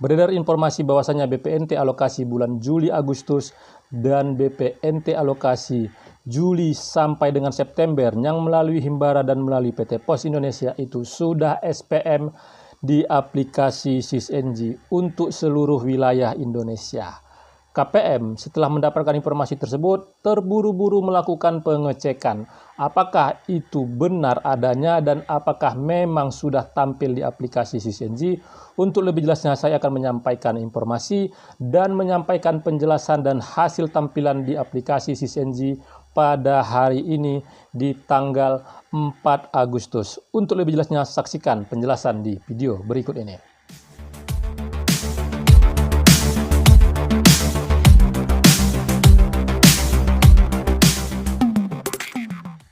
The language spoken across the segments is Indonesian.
Beredar informasi bahwasannya BPNT alokasi bulan Juli-Agustus dan BPNT alokasi Juli sampai dengan September yang melalui Himbara dan melalui PT Pos Indonesia itu sudah SPM di aplikasi SISNG untuk seluruh wilayah Indonesia. KPM setelah mendapatkan informasi tersebut terburu-buru melakukan pengecekan apakah itu benar adanya dan apakah memang sudah tampil di aplikasi SISNG. Untuk lebih jelasnya saya akan menyampaikan informasi dan menyampaikan penjelasan dan hasil tampilan di aplikasi SISNG pada hari ini di tanggal 4 Agustus. Untuk lebih jelasnya saksikan penjelasan di video berikut ini.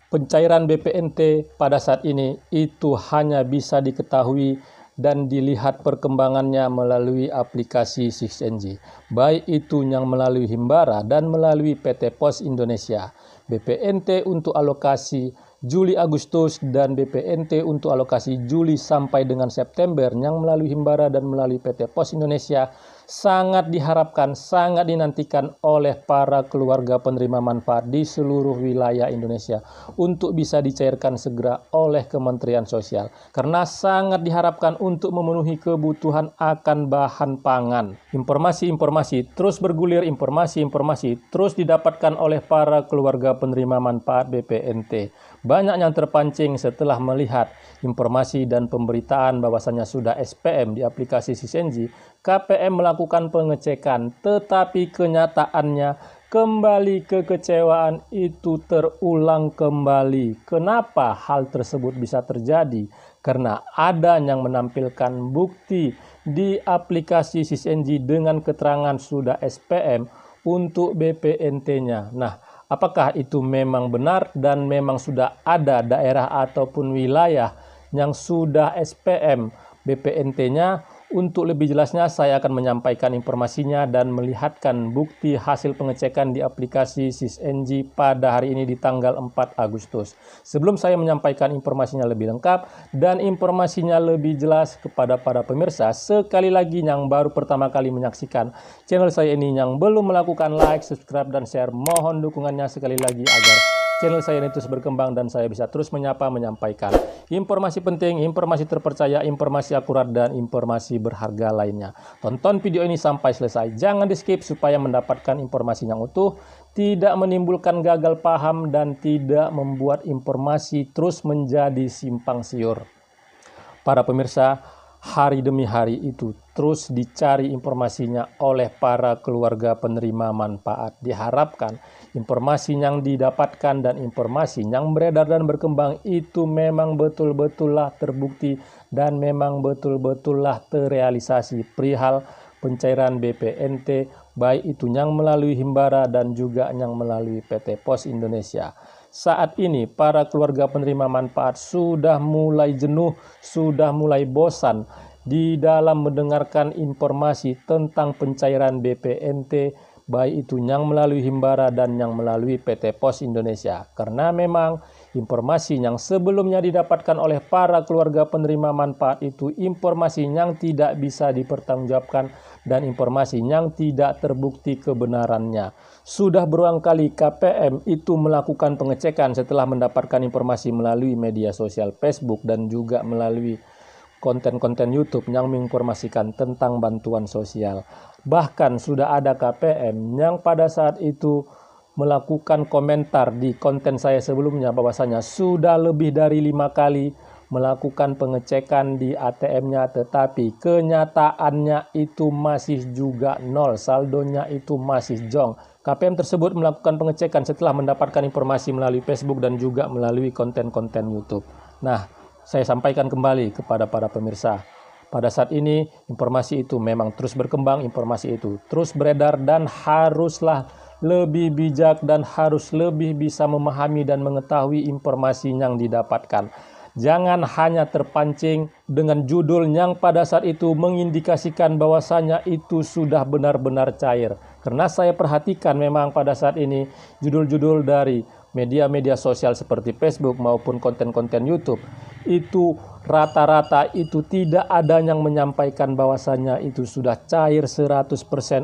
Pencairan BPNT pada saat ini itu hanya bisa diketahui dan dilihat perkembangannya melalui aplikasi SISNG, baik itu yang melalui Himbara dan melalui PT Pos Indonesia. BPNT untuk alokasi Juli-Agustus dan BPNT untuk alokasi Juli sampai dengan September yang melalui Himbara dan melalui PT Pos Indonesia sangat diharapkan, sangat dinantikan oleh para keluarga penerima manfaat di seluruh wilayah Indonesia untuk bisa dicairkan segera oleh Kementerian Sosial karena sangat diharapkan untuk memenuhi kebutuhan akan bahan pangan. Informasi-informasi terus bergulir, informasi-informasi terus didapatkan oleh para keluarga penerima manfaat BPNT. Banyak yang terpancing setelah melihat informasi dan pemberitaan bahwasannya sudah SPM di aplikasi SISNG. KPM melakukan pengecekan, tetapi kenyataannya kembali kekecewaan itu terulang kembali. Kenapa hal tersebut bisa terjadi? Karena ada yang menampilkan bukti di aplikasi SISNG dengan keterangan sudah SPM untuk BPNT-nya. Nah, apakah itu memang benar dan memang sudah ada daerah ataupun wilayah yang sudah SPM BPNT-nya? Untuk lebih jelasnya saya akan menyampaikan informasinya dan melihatkan bukti hasil pengecekan di aplikasi SISNG pada hari ini di tanggal 4 Agustus. Sebelum saya menyampaikan informasinya lebih lengkap dan informasinya lebih jelas kepada para pemirsa, sekali lagi yang baru pertama kali menyaksikan channel saya ini yang belum melakukan like, subscribe, dan share, mohon dukungannya sekali lagi agar channel saya ini terus berkembang dan saya bisa terus menyampaikan informasi penting, informasi terpercaya, informasi akurat, dan informasi berharga lainnya. Tonton video ini sampai selesai, jangan di skip supaya mendapatkan informasi yang utuh, tidak menimbulkan gagal paham, dan tidak membuat informasi terus menjadi simpang siur. Para pemirsa, hari demi hari itu terus dicari informasinya oleh para keluarga penerima manfaat. Diharapkan informasi yang didapatkan dan informasi yang beredar dan berkembang itu memang betul-betullah terbukti dan memang betul-betullah terrealisasi perihal pencairan BPNT, baik itu yang melalui Himbara dan juga yang melalui PT Pos Indonesia. Saat ini para keluarga penerima manfaat sudah mulai jenuh, sudah mulai bosan di dalam mendengarkan informasi tentang pencairan BPNT, baik itu yang melalui Himbara dan yang melalui PT Pos Indonesia. Karena memang informasi yang sebelumnya didapatkan oleh para keluarga penerima manfaat itu informasi yang tidak bisa dipertanggungjawabkan dan informasi yang tidak terbukti kebenarannya. Sudah berulang kali KPM itu melakukan pengecekan setelah mendapatkan informasi melalui media sosial Facebook dan juga melalui konten-konten YouTube yang menginformasikan tentang bantuan sosial. Bahkan sudah ada KPM yang pada saat itu melakukan komentar di konten saya sebelumnya bahwasanya sudah lebih dari 5 kali melakukan pengecekan di ATM-nya, tetapi kenyataannya itu masih juga nol, saldonya itu masih jong. KPM tersebut melakukan pengecekan setelah mendapatkan informasi melalui Facebook dan juga melalui konten-konten YouTube. Nah, saya sampaikan kembali kepada para pemirsa. Pada saat ini informasi itu memang terus berkembang, informasi itu terus beredar dan haruslah lebih bijak dan harus lebih bisa memahami dan mengetahui informasi yang didapatkan. Jangan hanya terpancing dengan judul yang pada saat itu mengindikasikan bahwasanya itu sudah benar-benar cair. Karena saya perhatikan memang pada saat ini judul-judul dari media-media sosial seperti Facebook maupun konten-konten YouTube, itu rata-rata itu tidak ada yang menyampaikan bahwasannya itu sudah cair 100%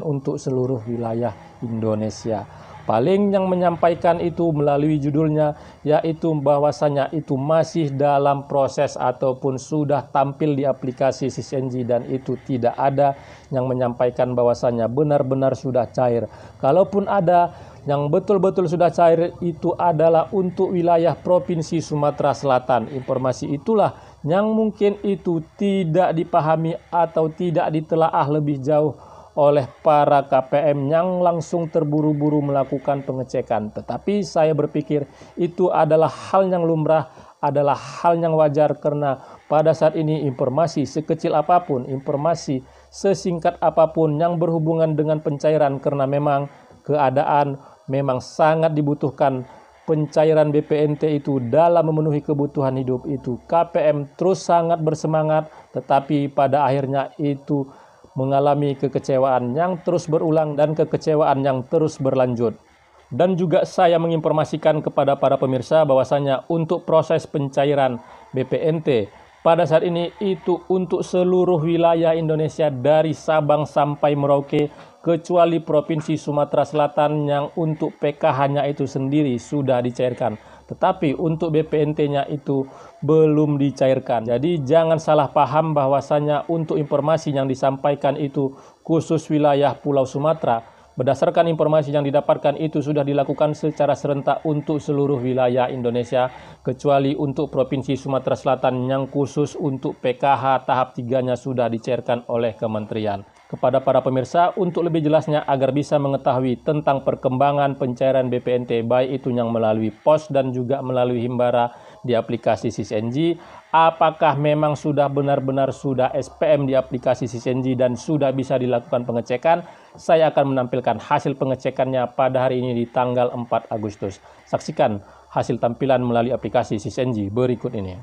untuk seluruh wilayah Indonesia. Paling yang menyampaikan itu melalui judulnya, yaitu bahwasanya itu masih dalam proses ataupun sudah tampil di aplikasi SysNG, dan itu tidak ada yang menyampaikan bahwasanya benar-benar sudah cair. Kalaupun ada yang betul-betul sudah cair, itu adalah untuk wilayah Provinsi Sumatera Selatan. Informasi itulah yang mungkin itu tidak dipahami atau tidak ditelaah lebih jauh oleh para KPM yang langsung terburu-buru melakukan pengecekan. Tetapi saya berpikir itu adalah hal yang lumrah, adalah hal yang wajar, karena pada saat ini informasi sekecil apapun, informasi sesingkat apapun yang berhubungan dengan pencairan, karena memang keadaan memang sangat dibutuhkan pencairan BPNT itu dalam memenuhi kebutuhan hidup itu. KPM terus sangat bersemangat, tetapi pada akhirnya itu mengalami kekecewaan yang terus berulang dan kekecewaan yang terus berlanjut. Dan juga saya menginformasikan kepada para pemirsa bahwasanya untuk proses pencairan BPNT pada saat ini itu untuk seluruh wilayah Indonesia dari Sabang sampai Merauke, kecuali Provinsi Sumatera Selatan yang untuk PKH-nya itu sendiri sudah dicairkan. Tetapi untuk BPNT-nya itu belum dicairkan. Jadi jangan salah paham bahwasanya untuk informasi yang disampaikan itu khusus wilayah Pulau Sumatera. Berdasarkan informasi yang didapatkan itu sudah dilakukan secara serentak untuk seluruh wilayah Indonesia, kecuali untuk Provinsi Sumatera Selatan yang khusus untuk PKH tahap 3-nya sudah dicairkan oleh kementerian. Kepada para pemirsa, untuk lebih jelasnya agar bisa mengetahui tentang perkembangan pencairan BPNT, baik itu yang melalui pos dan juga melalui Himbara di aplikasi SysNG, apakah memang sudah benar-benar sudah SPM di aplikasi SysNG dan sudah bisa dilakukan pengecekan, saya akan menampilkan hasil pengecekannya pada hari ini di tanggal 4 Agustus. Saksikan hasil tampilan melalui aplikasi SysNG berikut ini.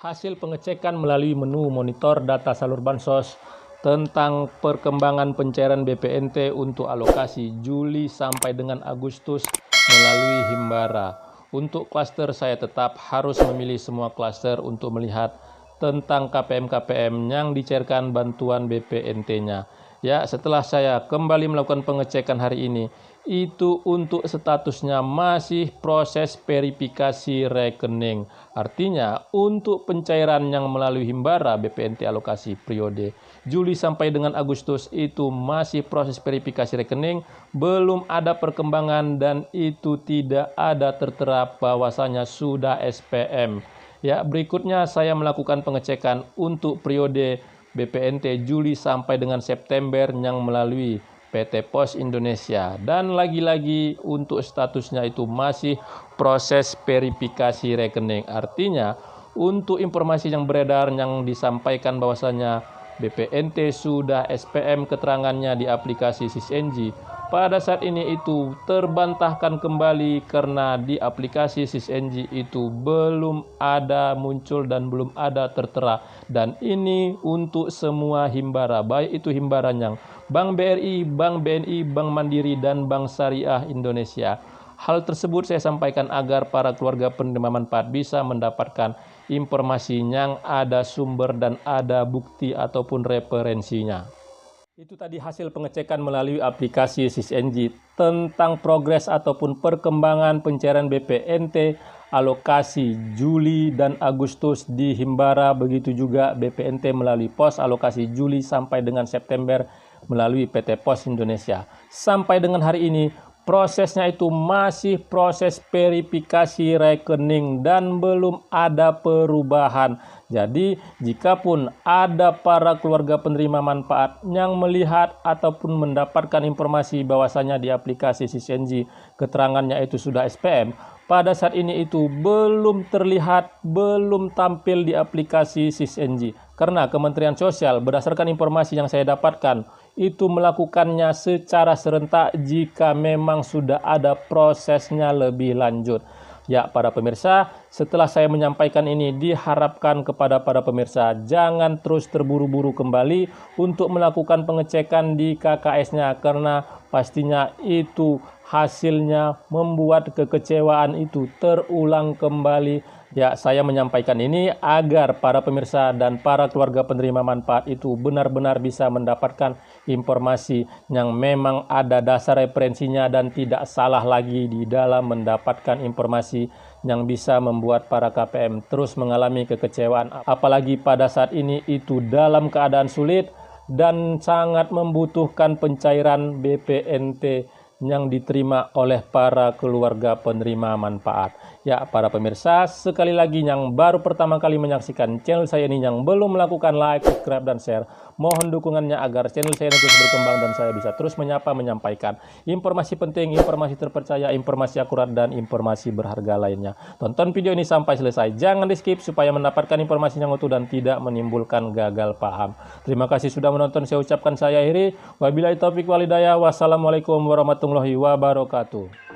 Hasil pengecekan melalui menu monitor data salur bansos tentang perkembangan pencairan BPNT untuk alokasi Juli sampai dengan Agustus melalui Himbara. Untuk klaster saya tetap harus memilih semua klaster untuk melihat tentang KPM-KPM yang dicairkan bantuan BPNT-nya. Ya, setelah saya kembali melakukan pengecekan hari ini, itu untuk statusnya masih proses verifikasi rekening. Artinya untuk pencairan yang melalui Himbara BPNT alokasi periode Juli sampai dengan Agustus itu masih proses verifikasi rekening, belum ada perkembangan dan itu tidak ada tertera bahwasanya sudah SPM. Ya, berikutnya saya melakukan pengecekan untuk periode BPNT Juli sampai dengan September yang melalui PT Pos Indonesia, dan lagi-lagi untuk statusnya itu masih proses verifikasi rekening. Artinya untuk informasi yang beredar yang disampaikan bahwasanya BPNT sudah SPM keterangannya di aplikasi SysNG, pada saat ini itu terbantahkan kembali karena di aplikasi SysNG itu belum ada muncul dan belum ada tertera. Dan ini untuk semua Himbara, baik itu Himbara yang Bank BRI, Bank BNI, Bank Mandiri, dan Bank Syariah Indonesia. Hal tersebut saya sampaikan agar para keluarga penerima manfaat bisa mendapatkan informasi yang ada sumber dan ada bukti ataupun referensinya. Itu tadi hasil pengecekan melalui aplikasi SysNG tentang progres ataupun perkembangan pencairan BPNT alokasi Juli dan Agustus di Himbara, begitu juga BPNT melalui pos alokasi Juli sampai dengan September melalui PT Pos Indonesia. Sampai dengan hari ini prosesnya itu masih proses verifikasi rekening dan belum ada perubahan. Jadi, jikapun ada para keluarga penerima manfaat yang melihat ataupun mendapatkan informasi bahwasanya di aplikasi SysNG keterangannya itu sudah SPM, pada saat ini itu belum terlihat, belum tampil di aplikasi SysNG. Karena Kementerian Sosial berdasarkan informasi yang saya dapatkan itu melakukannya secara serentak jika memang sudah ada prosesnya lebih lanjut. Ya, para pemirsa, setelah saya menyampaikan ini, diharapkan kepada para pemirsa jangan terus terburu-buru kembali untuk melakukan pengecekan di KKS-nya, karena pastinya itu hasilnya membuat kekecewaan itu terulang kembali. Ya, saya menyampaikan ini agar para pemirsa dan para keluarga penerima manfaat itu benar-benar bisa mendapatkan informasi yang memang ada dasar referensinya dan tidak salah lagi di dalam mendapatkan informasi yang bisa membuat para KPM terus mengalami kekecewaan. Apalagi pada saat ini itu dalam keadaan sulit dan sangat membutuhkan pencairan BPNT yang diterima oleh para keluarga penerima manfaat. Ya, para pemirsa, sekali lagi yang baru pertama kali menyaksikan channel saya ini, yang belum melakukan like, subscribe, dan share, mohon dukungannya agar channel saya terus berkembang dan saya bisa terus menyampaikan informasi penting, informasi terpercaya, informasi akurat, dan informasi berharga lainnya. Tonton video ini sampai selesai, jangan di skip supaya mendapatkan informasi yang utuh dan tidak menimbulkan gagal paham. Terima kasih sudah menonton, saya ucapkan saya akhiri. Wabillahi taufik wal hidayah. Wassalamualaikum warahmatullahi wabarakatuh.